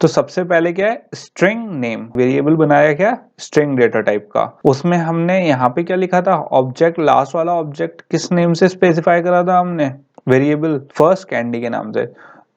तो सबसे पहले क्या है, स्ट्रिंग नेम वेरिएबल बनाया क्या, स्ट्रिंग डेटा टाइप का। उसमें हमने यहाँ पे क्या लिखा था, ऑब्जेक्ट, लास्ट वाला ऑब्जेक्ट किस नेम से स्पेसिफाई करा था हमने, वेरिएबल फर्स्ट कैंडी के नाम से।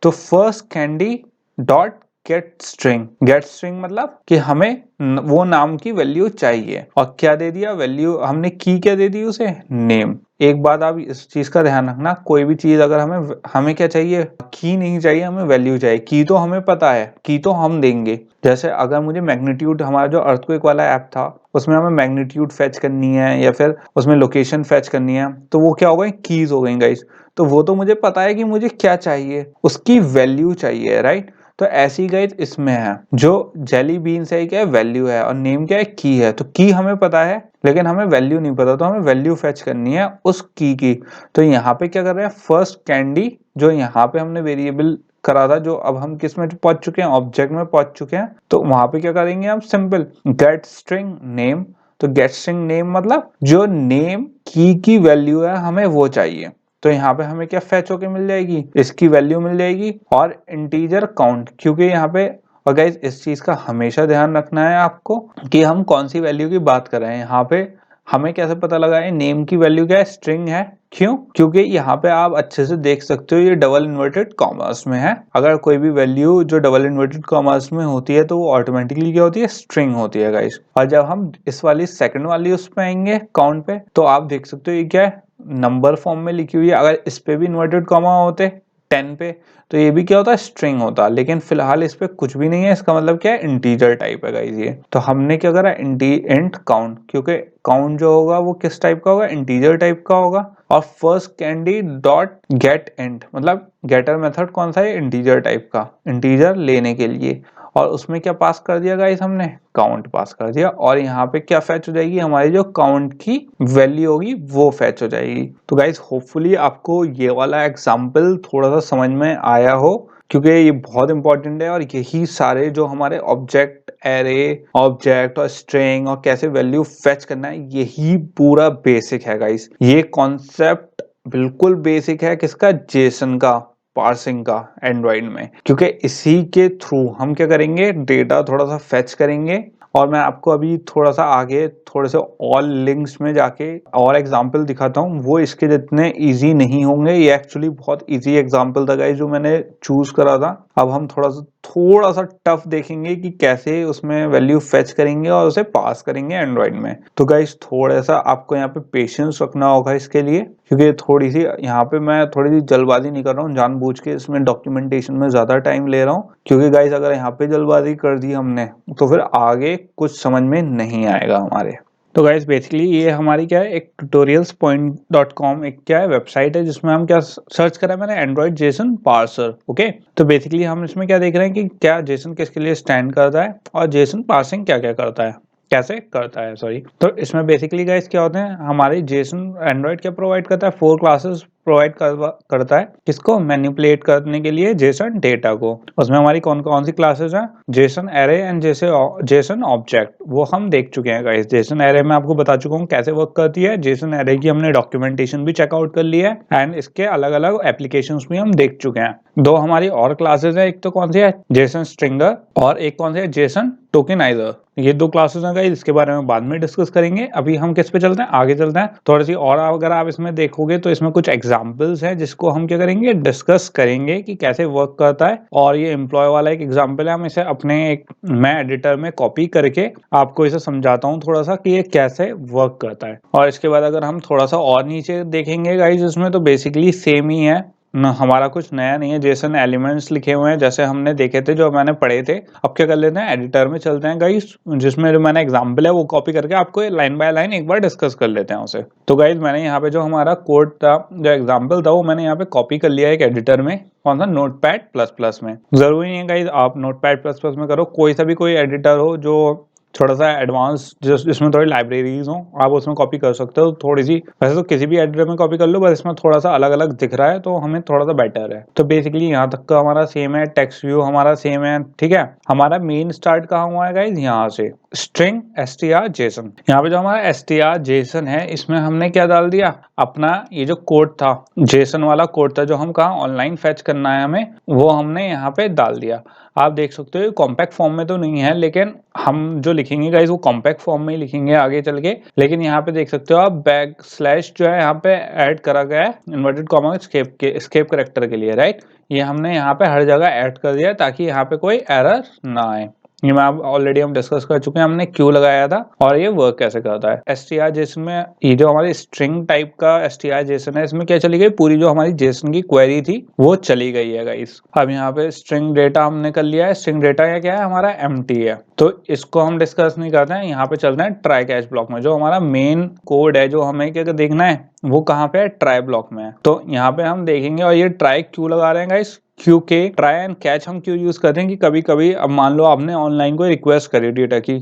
तो first candy dot gate string मतलब कि हमें वो नाम की वैल्यू चाहिए, और क्या दे दिया वैल्यू, हमने की क्या दे दी उसे, नेम। एक बात आप इस चीज का ध्यान रखना, कोई भी चीज अगर हमें क्या चाहिए, की नहीं चाहिए, हमें वैल्यू चाहिए। की तो हमें पता है, की तो हम देंगे। जैसे अगर मुझे मैग्नीट्यूड, हमारा जो अर्थक्वेक वाला ऐप था उसमें हमें मैग्नीट्यूड फेच करनी है या फिर उसमें लोकेशन फेच करनी है, तो वो क्या हो गई, कीज हो गई गाइस। तो वो तो मुझे पता है कि मुझे क्या चाहिए, उसकी वैल्यू चाहिए, राइट। तो ऐसी गाइस इसमें है, जो जेली बीन्स है क्या है, वैल्यू है, और नेम क्या है, की है। तो की हमें पता है लेकिन हमें वैल्यू नहीं पता, तो हमें वैल्यू फेच करनी है उस की। तो यहाँ पे क्या कर रहे हैं, फर्स्ट कैंडी जो यहाँ पे हमने वेरिएबल करा था, जो अब हम किस में पहुंच चुके हैं, ऑब्जेक्ट में पहुंच चुके हैं। तो वहां पे क्या करेंगे हम, सिंपल गेट स्ट्रिंग नेम। तो गेट स्ट्रिंग नेम मतलब जो नेम की वैल्यू है हमें वो चाहिए। तो यहाँ पे हमें क्या फेच होके मिल जाएगी, इसकी वैल्यू मिल जाएगी, और इंटीजर काउंट, क्योंकि यहाँ पे, और गाइस इस चीज का हमेशा ध्यान रखना है आपको कि हम कौन सी वैल्यू की बात कर रहे हैं। यहाँ पे हमें कैसे पता लगा है नेम की वैल्यू क्या है, स्ट्रिंग है। क्यों, क्योंकि यहाँ पे आप अच्छे से देख सकते हो ये डबल इन्वर्टेड कॉमर्स में है। अगर कोई भी वैल्यू जो डबल इन्वर्टेड कॉमर्स में होती है तो वो ऑटोमेटिकली क्या होती है, स्ट्रिंग होती है गाइस। और जब हम इस वाली सेकंड वाली उस पे आएंगे काउंट पे, तो आप देख सकते हो ये क्या है, नंबर फॉर्म में लिखी हुई है। अगर इस पे भी इन्वर्टेड कॉमा होते 10 पे, तो ये भी क्या होता है, स्ट्रिंग होता। लेकिन फिलहाल इस पे कुछ भी नहीं है, इसका मतलब क्या है, इंटीजर टाइप है गाइस ये। तो हमने क्या करा, इंट काउंट, क्योंकि काउंट जो होगा वो किस टाइप का होगा, इंटीजर टाइप का होगा। और first candy dot gate int मतलब गेटर मेथड कौन सा है, इंटीजर टाइप का, इंटीजर लेने के लिए। और उसमें क्या पास कर दिया गाइस, हमने काउंट पास कर दिया। और यहाँ पे क्या फैच हो जाएगी, हमारी जो काउंट की वैल्यू होगी वो फैच हो जाएगी। तो गाइस होपफुली आपको ये वाला एग्जाम्पल थोड़ा सा समझ में आया हो, क्योंकि ये बहुत इंपॉर्टेंट है। और यही सारे जो हमारे ऑब्जेक्ट, एरे, ऑब्जेक्ट और स्ट्रिंग और कैसे वैल्यू फेच करना है, यही पूरा बेसिक है गाइस। ये कॉन्सेप्ट बिल्कुल बेसिक है किसका, जेसन का, पार्सिंग का एंड्रॉइड में। क्योंकि इसी के थ्रू हम क्या करेंगे, डेटा थोड़ा सा फेच करेंगे। और मैं आपको अभी थोड़ा सा आगे थोड़े से और लिंक्स में जाके और एग्जांपल दिखाता हूँ, वो इसके जितने इजी नहीं होंगे। ये एक्चुअली बहुत इजी एग्जांपल था गाइस जो मैंने चूज करा था। अब हम थोड़ा सा टफ देखेंगे कि कैसे उसमें वैल्यू फेच करेंगे और उसे पास करेंगे एंड्रॉइड में। तो गाइस थोड़ा सा आपको यहाँ पे पेशेंस रखना होगा इसके लिए, क्योंकि थोड़ी सी यहाँ पे मैं थोड़ी सी जल्दबाजी नहीं कर रहा हूँ, जानबूझ के इसमें डॉक्यूमेंटेशन में ज्यादा टाइम ले रहा हूँ। क्योंकि गाइस अगर यहाँ पे जल्दबाजी कर दी हमने तो फिर आगे कुछ समझ में नहीं आएगा हमारे। तो गाइस बेसिकली ये हमारी क्या है, एक tutorialspoint.com एक क्या है, वेबसाइट है जिसमें हम क्या सर्च करा है मैंने, एंड्रॉइड जेसन पार्सर। ओके, तो बेसिकली हम इसमें क्या देख रहे हैं कि क्या जेसन किसके लिए स्टैंड करता है और जेसन पार्सिंग क्या क्या करता है, कैसे करता है, सॉरी। तो इसमें बेसिकली गाइस क्या होते हैं, हमारे जेसन एंड्रॉइड क्या प्रोवाइड करता है, 4 क्लासेस प्रोवाइड करता है किसको, मैनिपुलेट करने के लिए जेसन डेटा को। उसमें हमारी कौन कौन सी क्लासेस हैं, Jason array and Jason object, वो हम देख चुके हैं गाइस। जेसन एरे में आपको बता चुका हूँ कैसे वर्क करती है। जेसन एरे की हमने डॉक्यूमेंटेशन भी चेकआउट कर ली है एंड इसके अलग अलग एप्लीकेशंस भी हम देख चुके हैं। 2 हमारी और क्लासेस है, एक तो कौन सी है, जेसन स्ट्रिंगर, और एक कौन सी है, जेसन टोकेनाइजर। ये 2 क्लासेस हैं गाइस, इसके बारे में बाद में डिस्कस करेंगे। अभी हम किस पे चलते हैं, आगे चलते हैं थोड़ी सी और। अगर आप इसमें देखोगे तो इसमें कुछ एग्जांपल्स हैं जिसको हम क्या करेंगे, डिस्कस करेंगे कि कैसे वर्क करता है। और ये एम्प्लॉय वाला एक एग्जांपल है, हम इसे अपने मैं एडिटर में कॉपी करके आपको इसे समझाता हूँ थोड़ा सा कि ये कैसे वर्क करता है। और इसके बाद अगर हम थोड़ा सा और नीचे देखेंगे गाइस इसमें, तो बेसिकली सेम ही है, हमारा कुछ नया नहीं है। जेसन एलिमेंट्स लिखे हुए हैं जैसे हमने देखे थे, जो मैंने पढ़े थे। अब क्या कर लेते हैं, एडिटर में चलते हैं गाइस, जिसमें जो मैंने एग्जांपल है वो कॉपी करके आपको लाइन बाय लाइन एक बार डिस्कस कर लेते हैं उसे। तो गाइस मैंने यहाँ पे जो हमारा कोड था, जो एग्जांपल था, वो मैंने यहाँ पे कॉपी कर लिया है एक एडिटर में। कौन सा, नोटपैड प्लस प्लस में। जरूरी नहीं है गाइस आप नोटपैड प्लस प्लस में करो, कोई सा भी कोई एडिटर हो जो थोड़ा सा एडवांस, जिसमें थोड़ी लाइब्रेरीज हो, आप उसमें कॉपी कर सकते हो थोड़ी सी। वैसे तो किसी भी एडिटर में कॉपी कर लो, बस इसमें थोड़ा सा अलग अलग दिख रहा है तो हमें थोड़ा सा बेटर है। तो बेसिकली यहाँ तक का हमारा सेम है, टेक्स्ट व्यू हमारा सेम है, ठीक है। हमारा मेन स्टार्ट कहाँ हुआ है गाइज, यहाँ से स्ट्रिंग str_json। यहाँ पे जो हमारा str_json है, इसमें हमने क्या डाल दिया, अपना ये जो कोड था, जेसन वाला कोड था जो हम कहाँ ऑनलाइन फेच करना है हमें, वो हमने यहाँ पे डाल दिया। आप देख सकते हो कॉम्पैक्ट फॉर्म में तो नहीं है, लेकिन हम जो लिखेंगे गाइस वो कॉम्पैक्ट फॉर्म में ही लिखेंगे आगे चल के। लेकिन यहाँ पे देख सकते हो आप बैक स्लैश जो है यहाँ पे ऐड करा गया है इन्वर्टेड कॉमा स्केप करेक्टर के लिए, राइट। ये हमने यहाँ पे हर जगह ऐड कर दिया ताकि यहाँ पे कोई एरर ना आए। ये मैं ऑलरेडी हम डिस्कस कर चुके हैं, हमने क्यों लगाया था और ये वर्क कैसे करता है। str_json में ये जो हमारी स्ट्रिंग टाइप का str_json है, इसमें क्या चली गई, पूरी जो हमारी जेसन की क्वेरी थी वो चली गई है गाइस। अब यहाँ पे स्ट्रिंग डेटा हमने कर लिया है, स्ट्रिंग डेटा या क्या है हमारा एम्प्टी है, तो इसको हम डिस्कस नहीं करते हैं। यहाँ पे चलते हैं ट्राई कैच ब्लॉक में। जो हमारा मेन कोड है जो हमें क्या देखना है वो कहाँ पे है, ट्राई ब्लॉक में है। तो यहाँ पे हम देखेंगे, और ये ट्राई क्यों लगा रहे हैं गाइस, क्योंकि ट्राई एंड कैच हम क्यों यूज करते हैं कि कभी कभी अब मान लो आपने ऑनलाइन कोई रिक्वेस्ट करी डेटा की,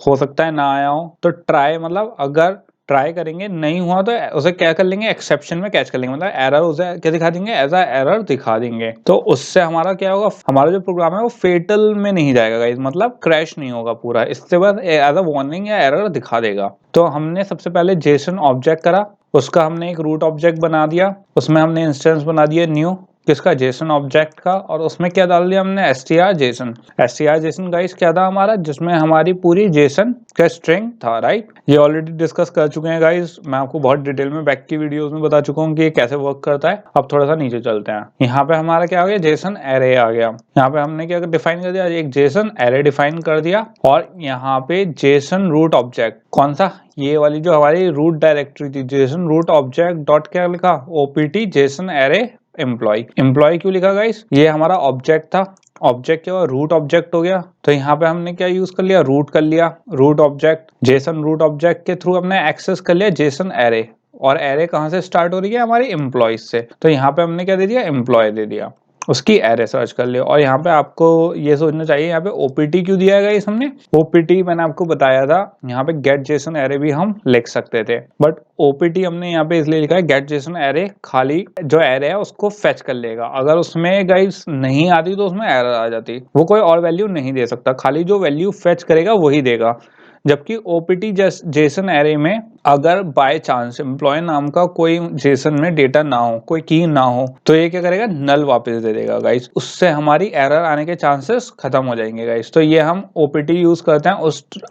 हो सकता है ना आया हो, तो ट्राई मतलब अगर ट्राई करेंगे नहीं हुआ तो उसे क्या कर लेंगे, एक्सेप्शन में कैच कर लेंगे, मतलब एरर उसे क्या दिखा देंगे, एज अ एरर दिखा देंगे। तो उससे हमारा क्या होगा, हमारा जो प्रोग्राम है वो फेटल में नहीं जाएगा गाइस, मतलब क्रैश नहीं होगा पूरा, इससे बाद एज अ वार्निंग या एरर दिखा देगा। तो हमने सबसे पहले जेसन ऑब्जेक्ट करा, उसका हमने एक रूट ऑब्जेक्ट बना दिया, उसमें हमने इंस्टेंस बना दिया न्यू किसका, जेसन ऑब्जेक्ट का, और उसमें क्या डाल दिया हमने, str_json। str_json गाइस क्या था हमारा, जिसमें हमारी पूरी जेसन का स्ट्रिंग था, राइट। ये ऑलरेडी डिस्कस कर चुके हैं गाइस, मैं आपको बहुत डिटेल में बैक की वीडियोस में बता चुका हूँ कि ये कैसे वर्क करता है। अब थोड़ा सा नीचे चलते हैं, यहाँ पे हमारा क्या आ गया, जेसन एरे आ गया। यहाँ पे हमने क्या डिफाइन कर दिया, एक जेसन एरे डिफाइन कर दिया, और यहाँ पे जेसन रूट ऑब्जेक्ट, कौन सा, ये वाली जो हमारी रूट डायरेक्टरी थी, जेसन रूट ऑब्जेक्ट डॉट क्या लिखा, opt JSON array employ. Employ क्यों लिखा गाइस, ये हमारा ऑब्जेक्ट था, ऑब्जेक्ट क्या हुआ, रूट ऑब्जेक्ट हो गया, तो यहाँ पे हमने क्या यूज कर लिया, रूट कर लिया, root object, JSON root object के थ्रू हमने एक्सेस कर लिया जेसन एरे, और एरे कहाँ से स्टार्ट हो रही है, हमारी एम्प्लॉयज से, तो यहाँ पे हमने क्या दे दिया, एम्प्लॉय दे दिया, उसकी एरे सर्च कर लिया। और यहाँ पे आपको ये सोचना चाहिए, यहाँ पे ओपीटी क्यों दिया है इस हमने, ओपीटी मैंने आपको बताया था, यहाँ पे गेट जेसन एरे भी हम लिख सकते थे, बट ओपीटी हमने यहाँ पे इसलिए लिखा है, गेट जेसन एरे खाली जो एरे है उसको फेच कर लेगा, अगर उसमें गाइस नहीं आती तो उसमें एरर आ जाती, वो कोई और वैल्यू नहीं दे सकता, खाली जो वैल्यू फेच करेगा वही देगा। जबकि ओपीटी जेसन एरे में अगर बाय चांस एम्प्लॉय नाम का कोई जेसन में डेटा ना हो, कोई की ना हो, तो ये क्या करेगा, नल वापस दे देगा गाइस, उससे हमारी एरर आने के चांसेस खत्म हो जाएंगे गाइस। तो ये हम ओपीटी यूज करते हैं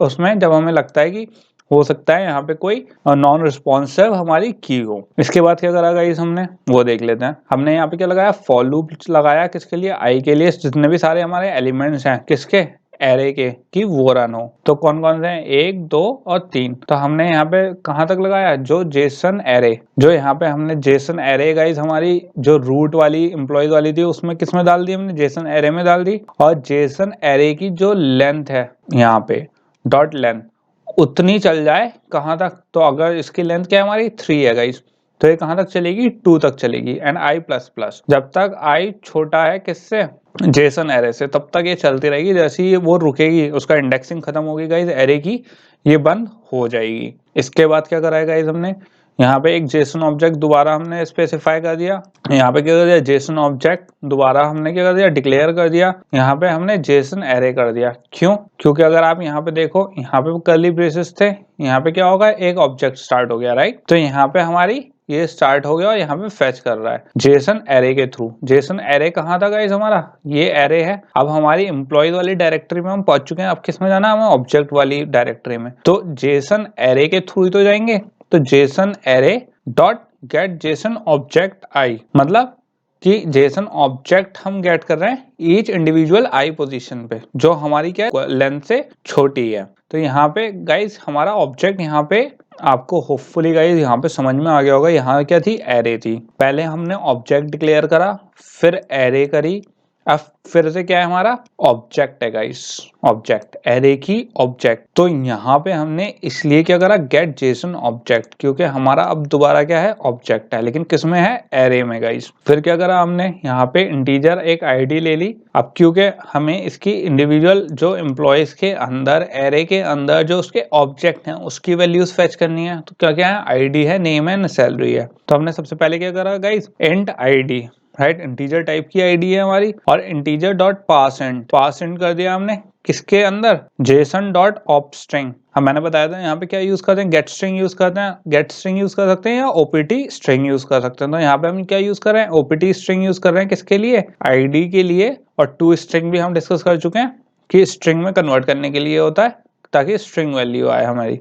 उसमें जब हमें लगता है कि हो सकता है यहाँ पे कोई नॉन रिस्पॉन्सिव हमारी की हो। इसके बाद क्या करा गाइस हमने, वो देख लेते हैं। हमने यहाँ पे क्या लगाया, फॉर लूप लगाया, किसके लिए, आई के लिए, जितने भी सारे हमारे एलिमेंट्स हैं किसके, एरे के, कि वो रन हो। तो कौन कौन से हैं, 1 2 और 3। तो हमने यहाँ पे कहाँ तक लगाया, जो जेसन एरे, जो यहाँ पे हमने जेसन एरे गाइस हमारी जो रूट वाली एम्प्लॉयज वाली थी उसमें किस में डाल दी हमने, जेसन एरे में डाल दी, और जेसन एरे की जो लेंथ है यहाँ पे डॉट लेंथ उतनी चल जाए कहाँ तक, तो अगर इसकी लेंथ क्या है हमारी 3 है गाइस, तो ये कहाँ तक चलेगी, 2 तक चलेगी, एंड i प्लस प्लस, जब तक i छोटा है किससे, जेसन एरे से, तब तक ये चलती रहेगी, जैसे ही वो रुकेगी उसका इंडेक्सिंग खत्म होगी गाइस एरे की, ये बंद हो जाएगी। इसके बाद क्या कराएगा गाइस हमने, यहाँ पे एक जेसन ऑब्जेक्ट दोबारा हमने स्पेसिफाई कर दिया, यहाँ पे क्या कर दिया, जेसन ऑब्जेक्ट दोबारा हमने क्या कर दिया, डिक्लेयर कर दिया, यहाँ पे हमने जेसन एरे कर दिया। क्यों, क्योंकि अगर आप यहाँ पे देखो, यहाँ पे कर्ली ब्रेसेस थे, यहाँ पे क्या होगा, एक ऑब्जेक्ट स्टार्ट हो गया, राइट। तो यहाँ पे हमारी ये स्टार्ट हो गया और यहाँ पे फेच कर रहा है जेसन एरे के थ्रू। जेसन एरे कहाँ था गाइस हमारा, ये एरे है। अब हमारी एम्प्लॉयज वाली डायरेक्टरी में हम पहुंच चुके हैं, अब किस में जाना है हमें, ऑब्जेक्ट वाली डायरेक्टरी में। तो जेसन एरे के थ्रू ही तो जाएंगे, तो Jason array dot gate Jason object I, मतलब कि जेसन ऑब्जेक्ट हम गेट कर रहे हैं ईच इंडिविजुअल आई पोजीशन पे, जो हमारी क्या लेंथ से छोटी है। तो यहाँ पे गाइस हमारा ऑब्जेक्ट, यहाँ पे आपको होपफुली गाइस यहाँ पे समझ में आ गया होगा, यहाँ क्या थी, एरे थी। पहले हमने ऑब्जेक्ट डिक्लेयर करा, फिर एरे करी, अब फिर से क्या है हमारा ऑब्जेक्ट है गाइस, ऑब्जेक्ट एरे की ऑब्जेक्ट। तो यहाँ पे हमने इसलिए क्या करा गेट जेसन ऑब्जेक्ट, क्योंकि हमारा अब दोबारा क्या है ऑब्जेक्ट है, लेकिन किस में है एरे में गाइस। फिर क्या करा हमने यहाँ पे इंटीजर एक आईडी ले ली। अब क्योंकि हमें इसकी इंडिविजुअल जो एम्प्लॉयज के अंदर एरे के अंदर जो उसके ऑब्जेक्ट हैं उसकी वैल्यूज फेच करनी है, तो क्या क्या है आईडी है, नेम है, सैलरी है। तो हमने सबसे पहले क्या करा guys int ID, right, integer type की आईडी है हमारी, और इंटीजर डॉट पास इंट कर दिया हमने किसके अंदर जेसन डॉट ऑप स्ट्रिंग। हम मैंने बताया था यहाँ पे क्या यूज करते हैं गेट स्ट्रिंग यूज करते हैं, गेट स्ट्रिंग यूज कर सकते हैं या ओपीटी स्ट्रिंग यूज कर सकते हैं। तो यहाँ पे हम क्या यूज कर रहे हैं ओपीटी स्ट्रिंग यूज कर रहे हैं किसके लिए आईडी के लिए, और टू स्ट्रिंग भी हम डिस्कस कर चुके हैं कि स्ट्रिंग में कन्वर्ट करने के लिए होता है ताकि स्ट्रिंग वैल्यू आए हमारी।